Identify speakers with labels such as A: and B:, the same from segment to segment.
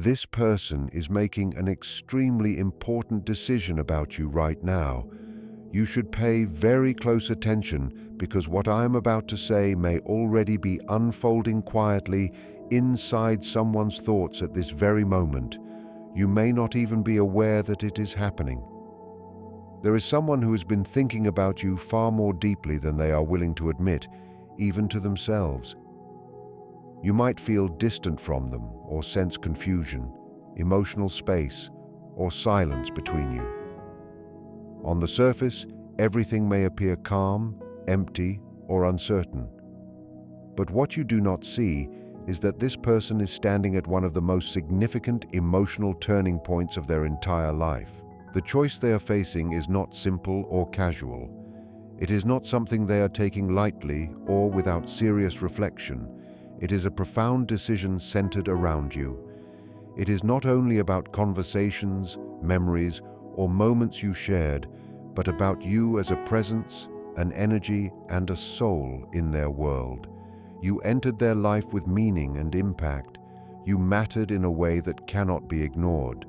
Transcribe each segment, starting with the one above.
A: This person is making an extremely important decision about you right now. You should pay very close attention because what I am about to say may already be unfolding quietly inside someone's thoughts at this very moment. You may not even be aware that it is happening. There is someone who has been thinking about you far more deeply than they are willing to admit, even to themselves. You might feel distant from them or sense confusion, emotional space, or silence between you. On the surface, everything may appear calm, empty, or uncertain. But what you do not see is that this person is standing at one of the most significant emotional turning points of their entire life. The choice they are facing is not simple or casual. It is not something they are taking lightly or without serious reflection. It is a profound decision centered around you. It is not only about conversations, memories, or moments you shared, but about you as a presence, an energy, and a soul in their world. You entered their life with meaning and impact. You mattered in a way that cannot be ignored.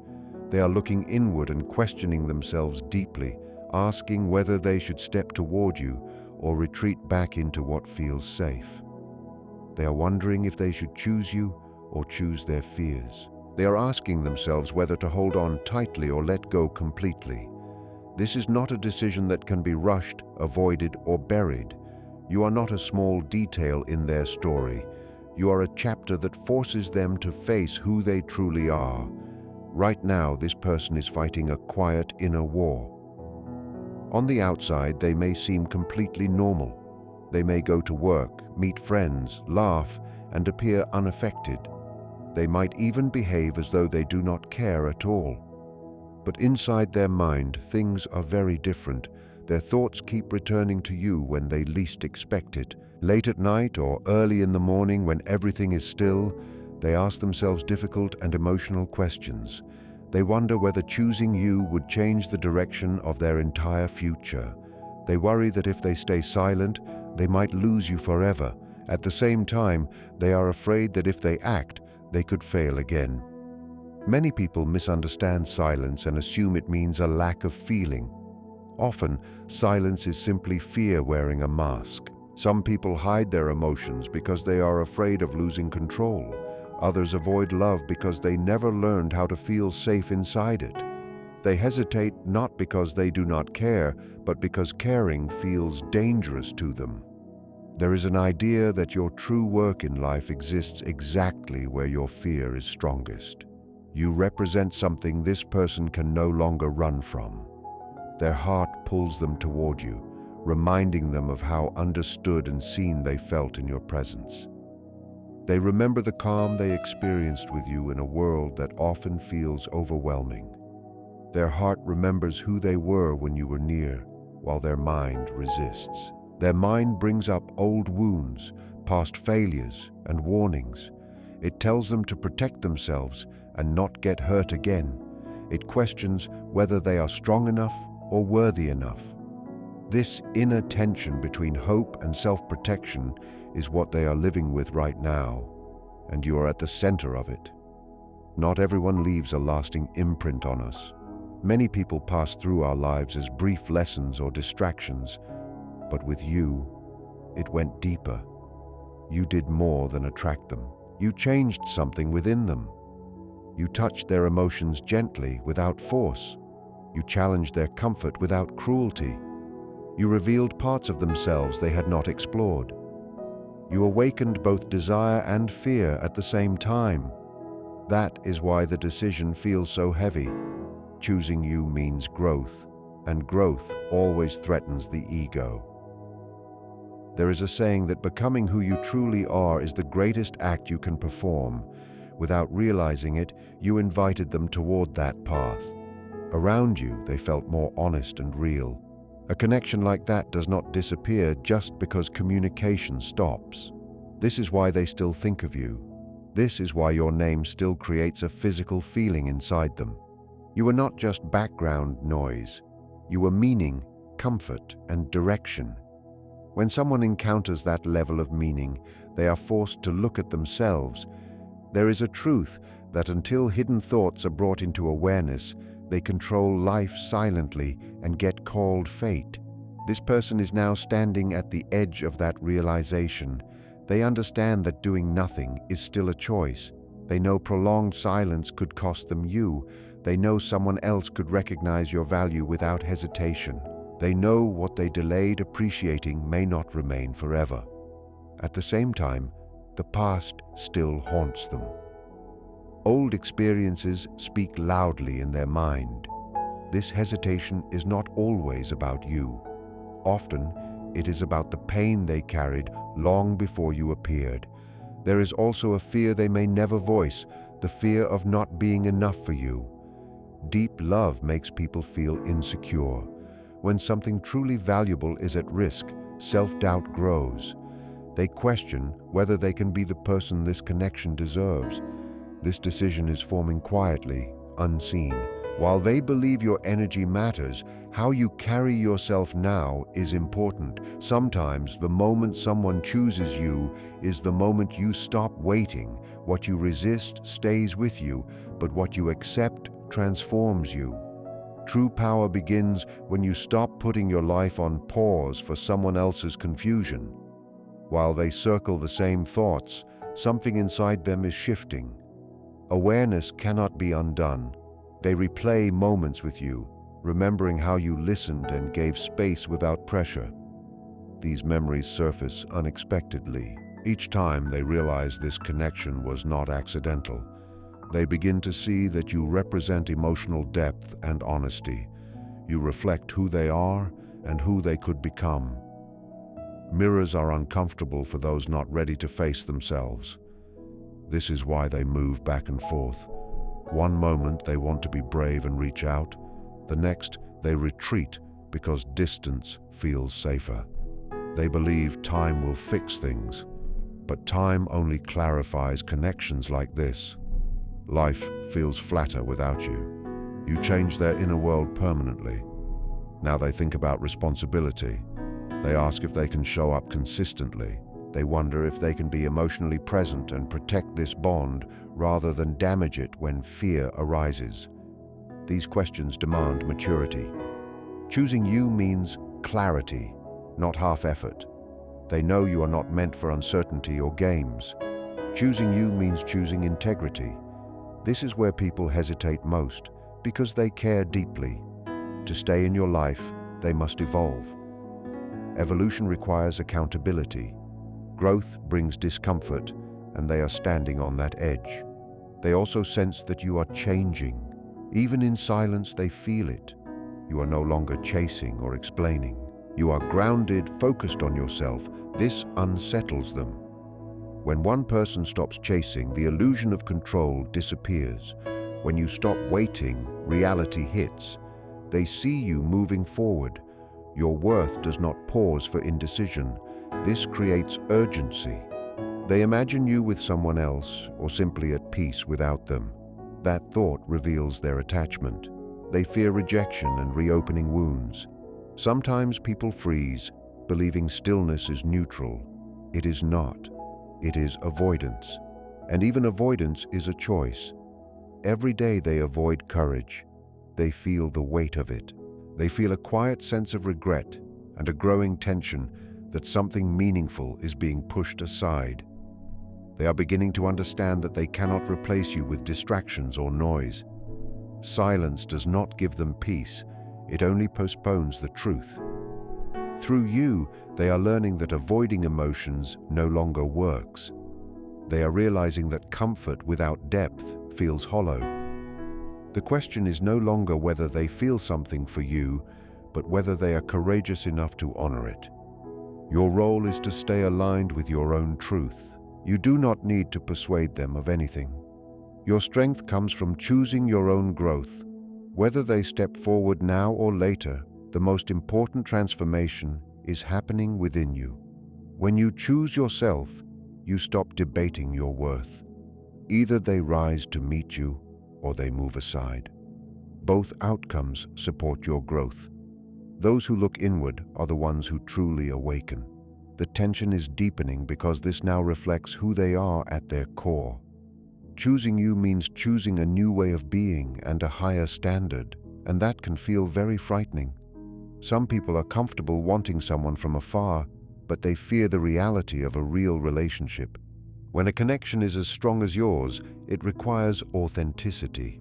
A: They are looking inward and questioning themselves deeply, asking whether they should step toward you or retreat back into what feels safe. They are wondering if they should choose you or choose their fears. They are asking themselves whether to hold on tightly or let go completely. This is not a decision that can be rushed, avoided, or buried. You are not a small detail in their story. You are a chapter that forces them to face who they truly are. Right now, this person is fighting a quiet inner war. On the outside, they may seem completely normal. They may go to work, meet friends, laugh, and appear unaffected. They might even behave as though they do not care at all. But inside their mind, things are very different. Their thoughts keep returning to you when they least expect it. Late at night or early in the morning when everything is still, they ask themselves difficult and emotional questions. They wonder whether choosing you would change the direction of their entire future. They worry that if they stay silent, they might lose you forever. At the same time, they are afraid that if they act, they could fail again. Many people misunderstand silence and assume it means a lack of feeling. Often, silence is simply fear wearing a mask. Some people hide their emotions because they are afraid of losing control. Others avoid love because they never learned how to feel safe inside it. They hesitate not because they do not care, but because caring feels dangerous to them. There is an idea that your true work in life exists exactly where your fear is strongest. You represent something this person can no longer run from. Their heart pulls them toward you, reminding them of how understood and seen they felt in your presence. They remember the calm they experienced with you in a world that often feels overwhelming. Their heart remembers who they were when you were near, while their mind resists. Their mind brings up old wounds, past failures, and warnings. It tells them to protect themselves and not get hurt again. It questions whether they are strong enough or worthy enough. This inner tension between hope and self-protection is what they are living with right now, and you are at the center of it. Not everyone leaves a lasting imprint on us. Many people pass through our lives as brief lessons or distractions, but with you, it went deeper. You did more than attract them. You changed something within them. You touched their emotions gently, without force. You challenged their comfort without cruelty. You revealed parts of themselves they had not explored. You awakened both desire and fear at the same time. That is why the decision feels so heavy. Choosing you means growth, and growth always threatens the ego. There is a saying that becoming who you truly are is the greatest act you can perform. Without realizing it, you invited them toward that path. Around you, they felt more honest and real. A connection like that does not disappear just because communication stops. This is why they still think of you. This is why your name still creates a physical feeling inside them. You were not just background noise. You were meaning, comfort, and direction. When someone encounters that level of meaning, they are forced to look at themselves. There is a truth that until hidden thoughts are brought into awareness, they control life silently and get called fate. This person is now standing at the edge of that realization. They understand that doing nothing is still a choice. They know prolonged silence could cost them you. They know someone else could recognize your value without hesitation. They know what they delayed appreciating may not remain forever. At the same time, the past still haunts them. Old experiences speak loudly in their mind. This hesitation is not always about you. Often, it is about the pain they carried long before you appeared. There is also a fear they may never voice, the fear of not being enough for you. Deep love makes people feel insecure. When something truly valuable is at risk, self-doubt grows. They question whether they can be the person this connection deserves. This decision is forming quietly, unseen. While they believe your energy matters, how you carry yourself now is important. Sometimes the moment someone chooses you is the moment you stop waiting. What you resist stays with you, but what you accept transforms you. True power begins when you stop putting your life on pause for someone else's confusion. While they circle the same thoughts, something inside them is shifting. Awareness cannot be undone. They replay moments with you, remembering how you listened and gave space without pressure. These memories surface unexpectedly. Each time they realize this connection was not accidental. They begin to see that you represent emotional depth and honesty. You reflect who they are and who they could become. Mirrors are uncomfortable for those not ready to face themselves. This is why they move back and forth. One moment they want to be brave and reach out. The next they retreat because distance feels safer. They believe time will fix things, but time only clarifies connections like this. Life feels flatter without you. You change their inner world permanently. Now they think about responsibility. They ask if they can show up consistently. They wonder if they can be emotionally present and protect this bond rather than damage it when fear arises. These questions demand maturity. Choosing you means clarity, not half effort. They know you are not meant for uncertainty or games. Choosing you means choosing integrity. This is where people hesitate most, because they care deeply. To stay in your life, they must evolve. Evolution requires accountability. Growth brings discomfort, and they are standing on that edge. They also sense that you are changing. Even in silence, they feel it. You are no longer chasing or explaining. You are grounded, focused on yourself. This unsettles them. When one person stops chasing, the illusion of control disappears. When you stop waiting, reality hits. They see you moving forward. Your worth does not pause for indecision. This creates urgency. They imagine you with someone else or simply at peace without them. That thought reveals their attachment. They fear rejection and reopening wounds. Sometimes people freeze, believing stillness is neutral. It is not. It is avoidance. And even avoidance is a choice. Every day they avoid courage. They feel the weight of it. They feel a quiet sense of regret and a growing tension that something meaningful is being pushed aside. They are beginning to understand that they cannot replace you with distractions or noise. Silence does not give them peace. It only postpones the truth. Through you, they are learning that avoiding emotions no longer works. They are realizing that comfort without depth feels hollow. The question is no longer whether they feel something for you, but whether they are courageous enough to honor it. Your role is to stay aligned with your own truth. You do not need to persuade them of anything. Your strength comes from choosing your own growth. Whether they step forward now or later, the most important transformation is happening within you. When you choose yourself, you stop debating your worth. Either they rise to meet you, or they move aside. Both outcomes support your growth. Those who look inward are the ones who truly awaken. The tension is deepening because this now reflects who they are at their core. Choosing you means choosing a new way of being and a higher standard, and that can feel very frightening. Some people are comfortable wanting someone from afar, but they fear the reality of a real relationship. When a connection is as strong as yours, it requires authenticity.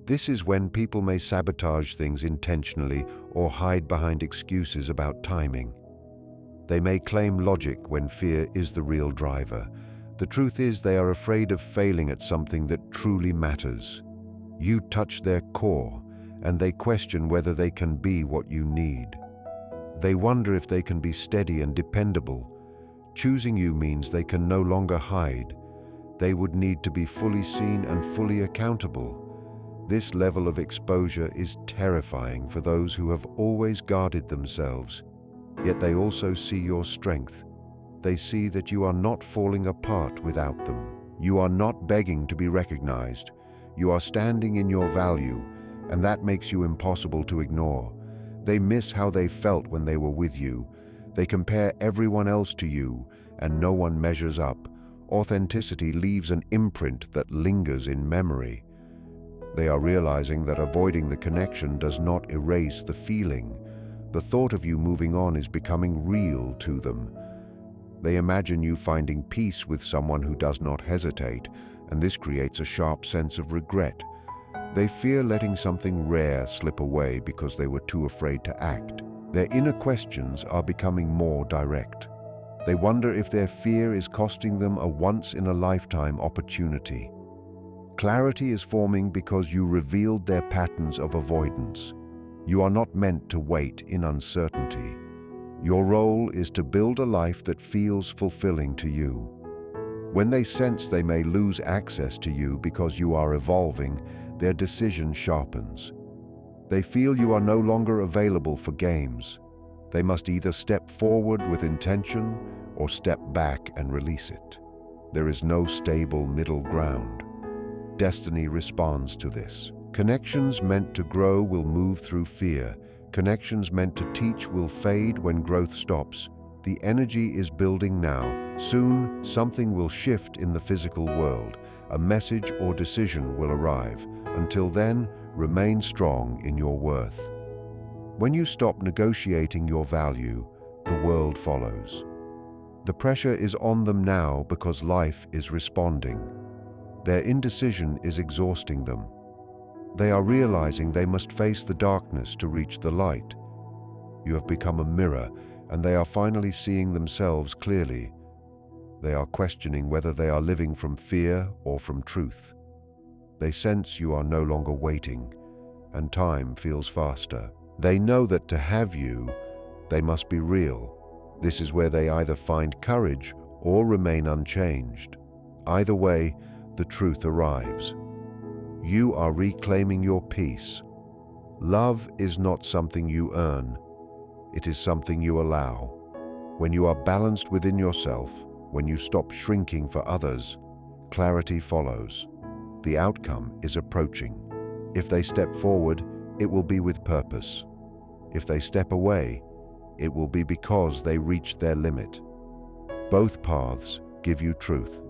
A: This is when people may sabotage things intentionally or hide behind excuses about timing. They may claim logic when fear is the real driver. The truth is they are afraid of failing at something that truly matters. You touch their core, and they question whether they can be what you need. They wonder if they can be steady and dependable. Choosing you means they can no longer hide. They would need to be fully seen and fully accountable. This level of exposure is terrifying for those who have always guarded themselves. Yet they also see your strength. They see that you are not falling apart without them. You are not begging to be recognized. You are standing in your value, and that makes you impossible to ignore. They miss how they felt when they were with you. They compare everyone else to you, and no one measures up. Authenticity leaves an imprint that lingers in memory. They are realizing that avoiding the connection does not erase the feeling. The thought of you moving on is becoming real to them. They imagine you finding peace with someone who does not hesitate, and this creates a sharp sense of regret. They fear letting something rare slip away because they were too afraid to act. Their inner questions are becoming more direct. They wonder if their fear is costing them a once-in-a-lifetime opportunity. Clarity is forming because you revealed their patterns of avoidance. You are not meant to wait in uncertainty. Your role is to build a life that feels fulfilling to you. When they sense they may lose access to you because you are evolving, their decision sharpens. They feel you are no longer available for games. They must either step forward with intention or step back and release it. There is no stable middle ground. Destiny responds to this. Connections meant to grow will move through fear. Connections meant to teach will fade when growth stops. The energy is building now. Soon, something will shift in the physical world. A message or decision will arrive. Until then, remain strong in your worth. When you stop negotiating your value, the world follows. The pressure is on them now because life is responding. Their indecision is exhausting them. They are realizing they must face the darkness to reach the light. You have become a mirror, and they are finally seeing themselves clearly. They are questioning whether they are living from fear or from truth. They sense you are no longer waiting, and time feels faster. They know that to have you, they must be real. This is where they either find courage or remain unchanged. Either way, the truth arrives. You are reclaiming your peace. Love is not something you earn. It is something you allow. When you are balanced within yourself, when you stop shrinking for others, clarity follows. The outcome is approaching. If they step forward, it will be with purpose. If they step away, it will be because they reached their limit. Both paths give you truth.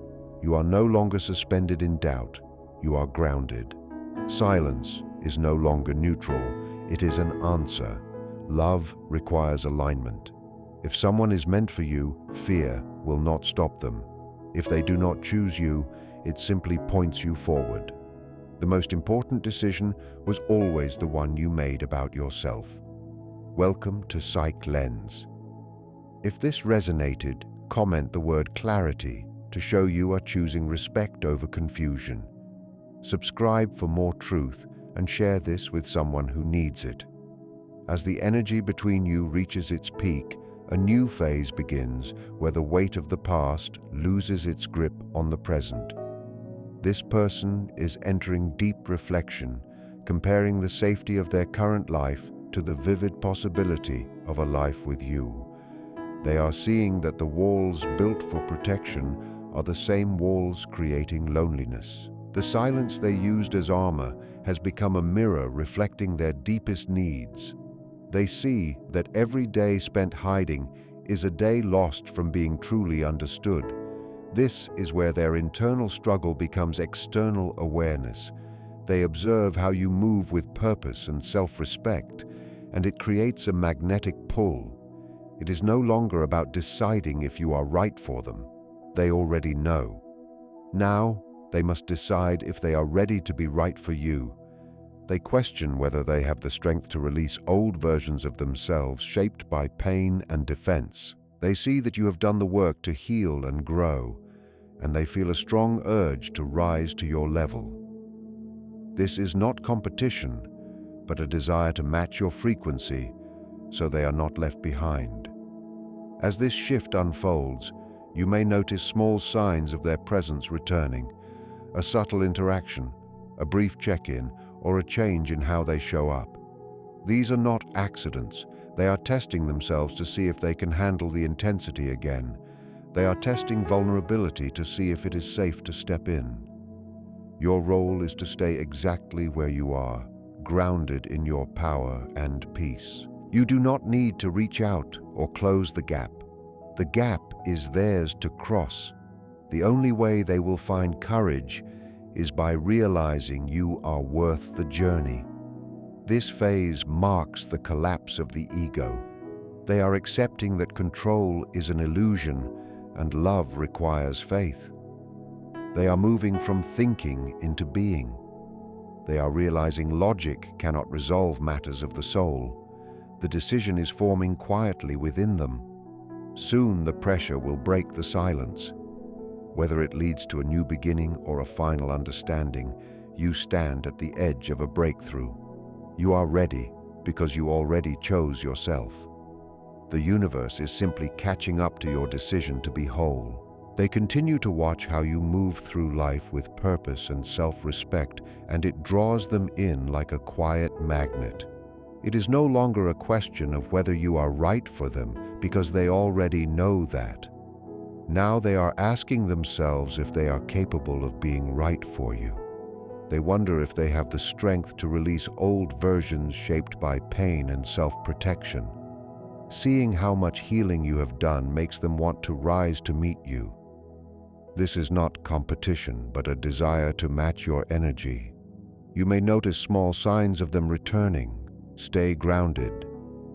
A: You are no longer suspended in doubt. You are grounded. Silence is no longer neutral. It is an answer. Love requires alignment. If someone is meant for you, fear will not stop them. If they do not choose you, it simply points you forward. The most important decision was always the one you made about yourself. Welcome to Psych Lens. If this resonated, comment the word clarity to show you are choosing respect over confusion. Subscribe for more truth and share this with someone who needs it. As the energy between you reaches its peak, a new phase begins where the weight of the past loses its grip on the present. This person is entering deep reflection, comparing the safety of their current life to the vivid possibility of a life with you. They are seeing that the walls built for protection are the same walls creating loneliness. The silence they used as armor has become a mirror reflecting their deepest needs. They see that every day spent hiding is a day lost from being truly understood. This is where their internal struggle becomes external awareness. They observe how you move with purpose and self-respect, and it creates a magnetic pull. It is no longer about deciding if you are right for them. They already know. Now, they must decide if they are ready to be right for you. They question whether they have the strength to release old versions of themselves shaped by pain and defense. They see that you have done the work to heal and grow, and they feel a strong urge to rise to your level. This is not competition, but a desire to match your frequency so they are not left behind. As this shift unfolds, you may notice small signs of their presence returning, a subtle interaction, a brief check-in, or a change in how they show up. These are not accidents. They are testing themselves to see if they can handle the intensity again. They are testing vulnerability to see if it is safe to step in. Your role is to stay exactly where you are, grounded in your power and peace. You do not need to reach out or close the gap. The gap is theirs to cross. The only way they will find courage is by realizing you are worth the journey. This phase marks the collapse of the ego. They are accepting that control is an illusion and love requires faith. They are moving from thinking into being. They are realizing logic cannot resolve matters of the soul. The decision is forming quietly within them. Soon the pressure will break the silence. Whether it leads to a new beginning or a final understanding, you stand at the edge of a breakthrough. You are ready because you already chose yourself. The universe is simply catching up to your decision to be whole. They continue to watch how you move through life with purpose and self-respect, and it draws them in like a quiet magnet. It is no longer a question of whether you are right for them, because they already know that. Now they are asking themselves if they are capable of being right for you. They wonder if they have the strength to release old versions shaped by pain and self-protection. Seeing how much healing you have done makes them want to rise to meet you. This is not competition, but a desire to match your energy. You may notice small signs of them returning. Stay grounded.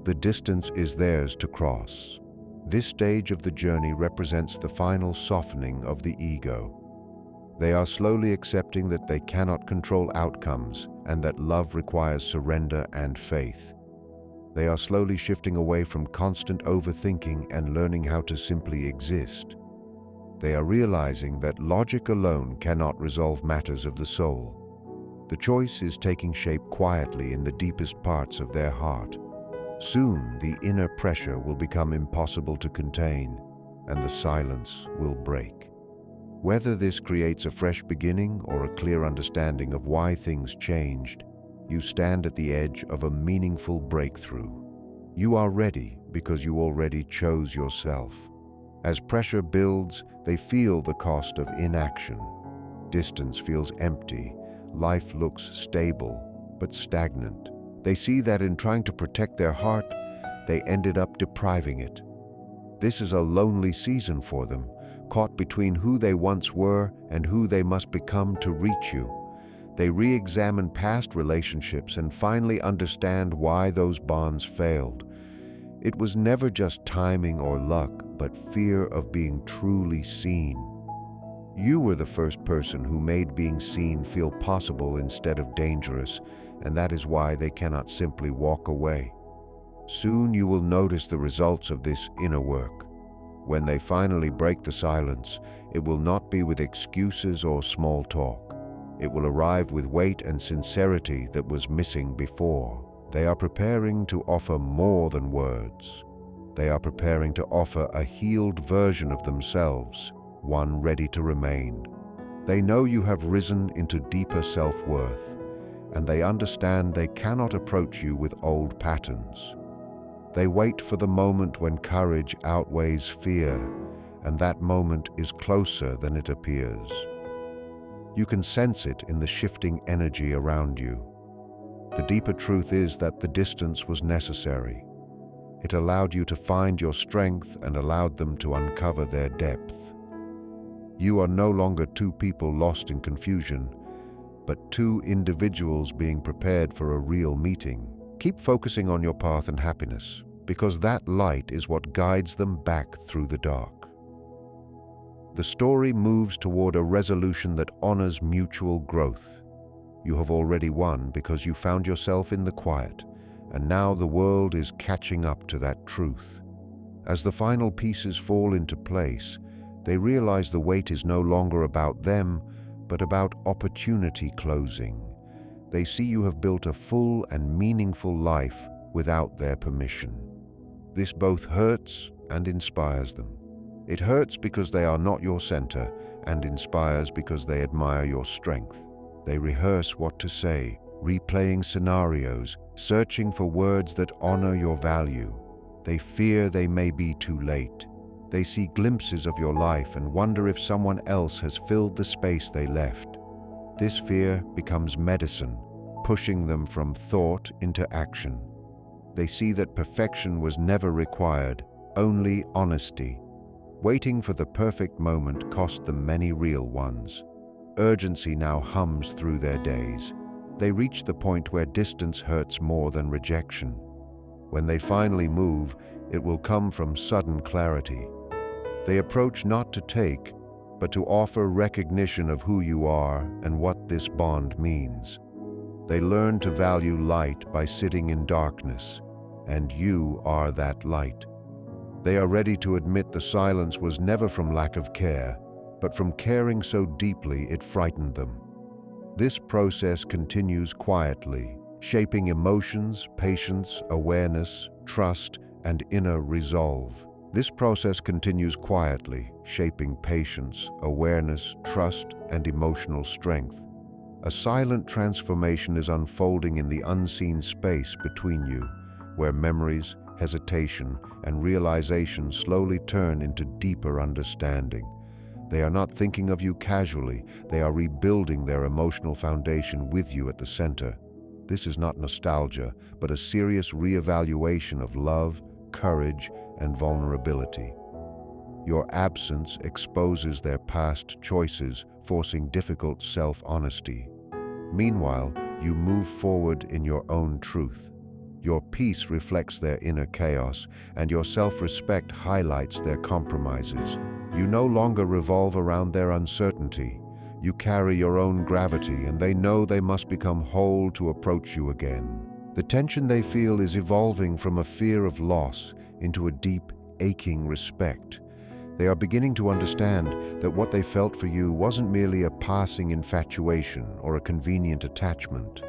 A: The distance is theirs to cross. This stage of the journey represents the final softening of the ego. They are slowly accepting that they cannot control outcomes and that love requires surrender and faith. They are slowly shifting away from constant overthinking and learning how to simply exist. They are realizing that logic alone cannot resolve matters of the soul. The choice is taking shape quietly in the deepest parts of their heart. Soon, the inner pressure will become impossible to contain, and the silence will break. Whether this creates a fresh beginning or a clear understanding of why things changed, you stand at the edge of a meaningful breakthrough. You are ready because you already chose yourself. As pressure builds, they feel the cost of inaction. Distance feels empty. Life looks stable, but stagnant. They see that in trying to protect their heart, they ended up depriving it. This is a lonely season for them, caught between who they once were and who they must become to reach you. They re-examine past relationships and finally understand why those bonds failed. It was never just timing or luck, but fear of being truly seen. You were the first person who made being seen feel possible instead of dangerous, and that is why they cannot simply walk away. Soon you will notice the results of this inner work. When they finally break the silence, it will not be with excuses or small talk. It will arrive with weight and sincerity that was missing before. They are preparing to offer more than words. They are preparing to offer a healed version of themselves, one ready to remain. They know you have risen into deeper self-worth, and they understand they cannot approach you with old patterns. They wait for the moment when courage outweighs fear, and that moment is closer than it appears. You can sense it in the shifting energy around you. The deeper truth is that the distance was necessary. It allowed you to find your strength and allowed them to uncover their depth. You are no longer two people lost in confusion, but two individuals being prepared for a real meeting. Keep focusing on your path and happiness, because that light is what guides them back through the dark. The story moves toward a resolution that honors mutual growth. You have already won because you found yourself in the quiet, and now the world is catching up to that truth. As the final pieces fall into place, they realize the weight is no longer about them, but about opportunity closing. They see you have built a full and meaningful life without their permission. This both hurts and inspires them. It hurts because they are not your center, and inspires because they admire your strength. They rehearse what to say, replaying scenarios, searching for words that honor your value. They fear they may be too late. They see glimpses of your life and wonder if someone else has filled the space they left. This fear becomes medicine, pushing them from thought into action. They see that perfection was never required, only honesty. Waiting for the perfect moment cost them many real ones. Urgency now hums through their days. They reach the point where distance hurts more than rejection. When they finally move, it will come from sudden clarity. They approach not to take, but to offer recognition of who you are and what this bond means. They learn to value light by sitting in darkness, and you are that light. They are ready to admit the silence was never from lack of care, but from caring so deeply it frightened them. This process continues quietly, shaping emotions, patience, awareness, trust, and inner resolve. This process continues quietly, shaping patience, awareness, trust, and emotional strength. A silent transformation is unfolding in the unseen space between you, where memories, hesitation, and realization slowly turn into deeper understanding. They are not thinking of you casually, they are rebuilding their emotional foundation with you at the center. This is not nostalgia, but a serious reevaluation of love, courage, and vulnerability. Your absence exposes their past choices, forcing difficult self-honesty. Meanwhile, you move forward in your own truth. Your peace reflects their inner chaos, and your self-respect highlights their compromises. You no longer revolve around their uncertainty. You carry your own gravity, and they know they must become whole to approach you again. The tension they feel is evolving from a fear of loss into a deep, aching respect. They are beginning to understand that what they felt for you wasn't merely a passing infatuation or a convenient attachment.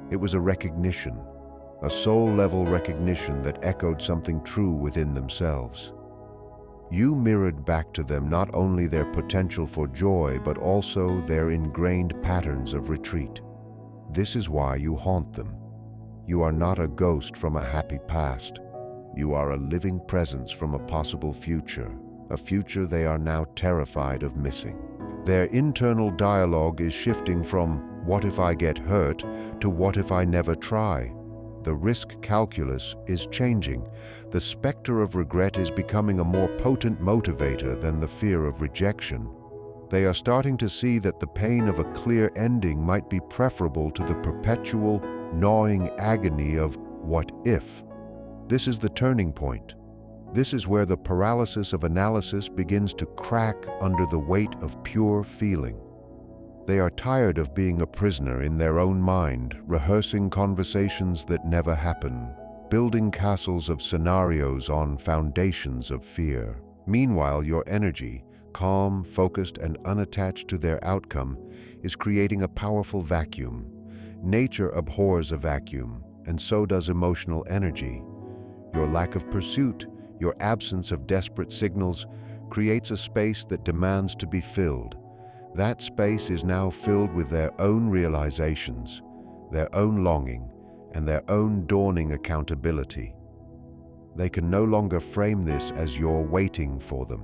A: It was a recognition, a soul-level recognition that echoed something true within themselves. You mirrored back to them not only their potential for joy, but also their ingrained patterns of retreat. This is why you haunt them. You are not a ghost from a happy past. You are a living presence from a possible future, a future they are now terrified of missing. Their internal dialogue is shifting from "what if I get hurt" to "what if I never try?" The risk calculus is changing. The specter of regret is becoming a more potent motivator than the fear of rejection. They are starting to see that the pain of a clear ending might be preferable to the perpetual, gnawing agony of "what if?" This is the turning point. This is where the paralysis of analysis begins to crack under the weight of pure feeling. They are tired of being a prisoner in their own mind, rehearsing conversations that never happen, building castles of scenarios on foundations of fear. Meanwhile, your energy, calm, focused, and unattached to their outcome, is creating a powerful vacuum. Nature abhors a vacuum, and so does emotional energy. Your lack of pursuit, your absence of desperate signals, creates a space that demands to be filled. That space is now filled with their own realizations, their own longing, and their own dawning accountability. They can no longer frame this as you're waiting for them.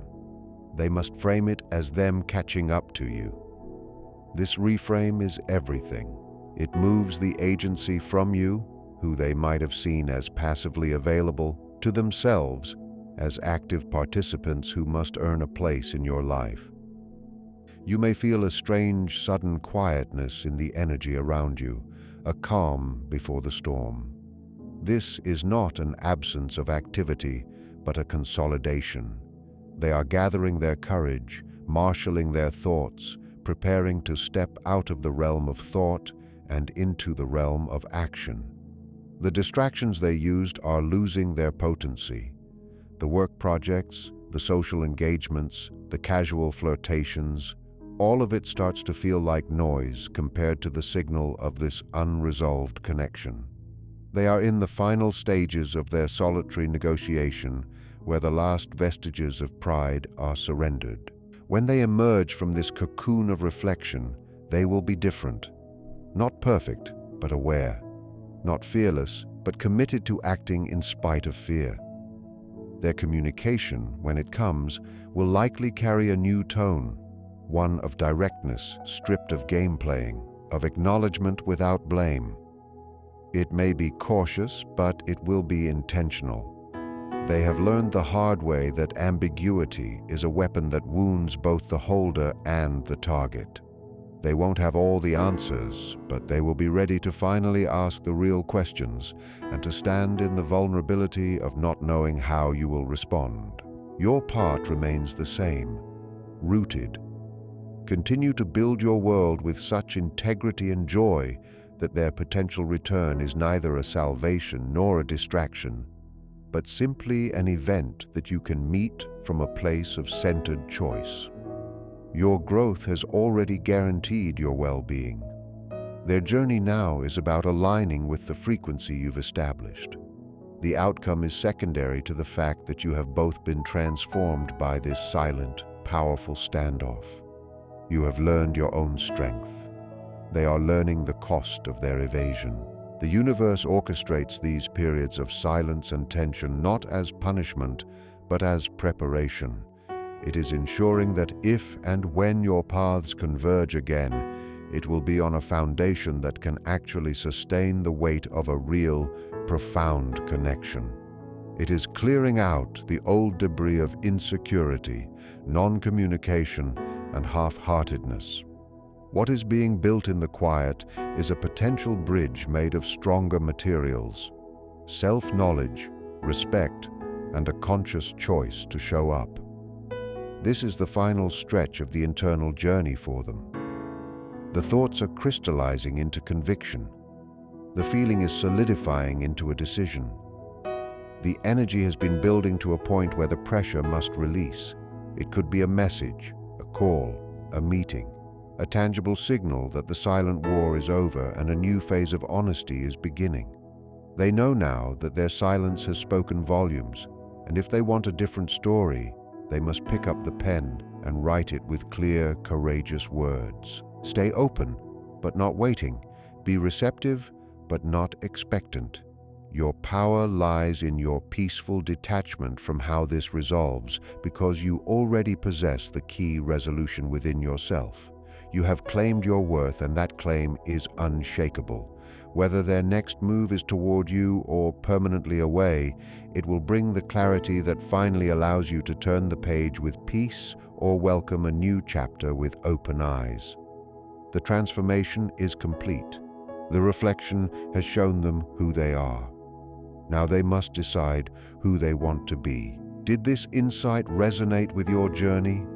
A: They must frame it as them catching up to you. This reframe is everything. It moves the agency from you, who they might have seen as passively available, to themselves as active participants who must earn a place in your life. You may feel a strange, sudden quietness in the energy around you, a calm before the storm. This is not an absence of activity, but a consolidation. They are gathering their courage, marshaling their thoughts, preparing to step out of the realm of thought and into the realm of action. The distractions they used are losing their potency. The work projects, the social engagements, the casual flirtations, all of it starts to feel like noise compared to the signal of this unresolved connection. They are in the final stages of their solitary negotiation, where the last vestiges of pride are surrendered. When they emerge from this cocoon of reflection, they will be different. Not perfect, but aware. Not fearless, but committed to acting in spite of fear. Their communication, when it comes, will likely carry a new tone, one of directness, stripped of game-playing, of acknowledgement without blame. It may be cautious, but it will be intentional. They have learned the hard way that ambiguity is a weapon that wounds both the holder and the target. They won't have all the answers, but they will be ready to finally ask the real questions and to stand in the vulnerability of not knowing how you will respond. Your part remains the same, rooted. Continue to build your world with such integrity and joy that their potential return is neither a salvation nor a distraction, but simply an event that you can meet from a place of centered choice. Your growth has already guaranteed your well-being. Their journey now is about aligning with the frequency you've established. The outcome is secondary to the fact that you have both been transformed by this silent, powerful standoff. You have learned your own strength. They are learning the cost of their evasion. The universe orchestrates these periods of silence and tension not as punishment, but as preparation. It is ensuring that if and when your paths converge again, it will be on a foundation that can actually sustain the weight of a real, profound connection. It is clearing out the old debris of insecurity, non-communication, and half-heartedness. What is being built in the quiet is a potential bridge made of stronger materials, self-knowledge, respect, and a conscious choice to show up. This is the final stretch of the internal journey for them. The thoughts are crystallizing into conviction. The feeling is solidifying into a decision. The energy has been building to a point where the pressure must release. It could be a message, a call, a meeting, a tangible signal that the silent war is over and a new phase of honesty is beginning. They know now that their silence has spoken volumes, and if they want a different story, they must pick up the pen and write it with clear, courageous words. Stay open, but not waiting. Be receptive, but not expectant. Your power lies in your peaceful detachment from how this resolves, because you already possess the key resolution within yourself. You have claimed your worth, and that claim is unshakable. Whether their next move is toward you or permanently away, it will bring the clarity that finally allows you to turn the page with peace or welcome a new chapter with open eyes. The transformation is complete. The reflection has shown them who they are. Now they must decide who they want to be. Did this insight resonate with your journey?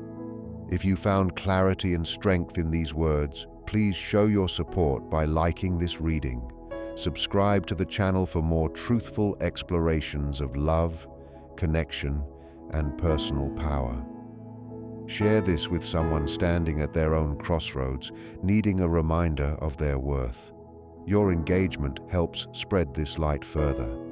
A: If you found clarity and strength in these words, please show your support by liking this reading. Subscribe to the channel for more truthful explorations of love, connection, and personal power. Share this with someone standing at their own crossroads, needing a reminder of their worth. Your engagement helps spread this light further.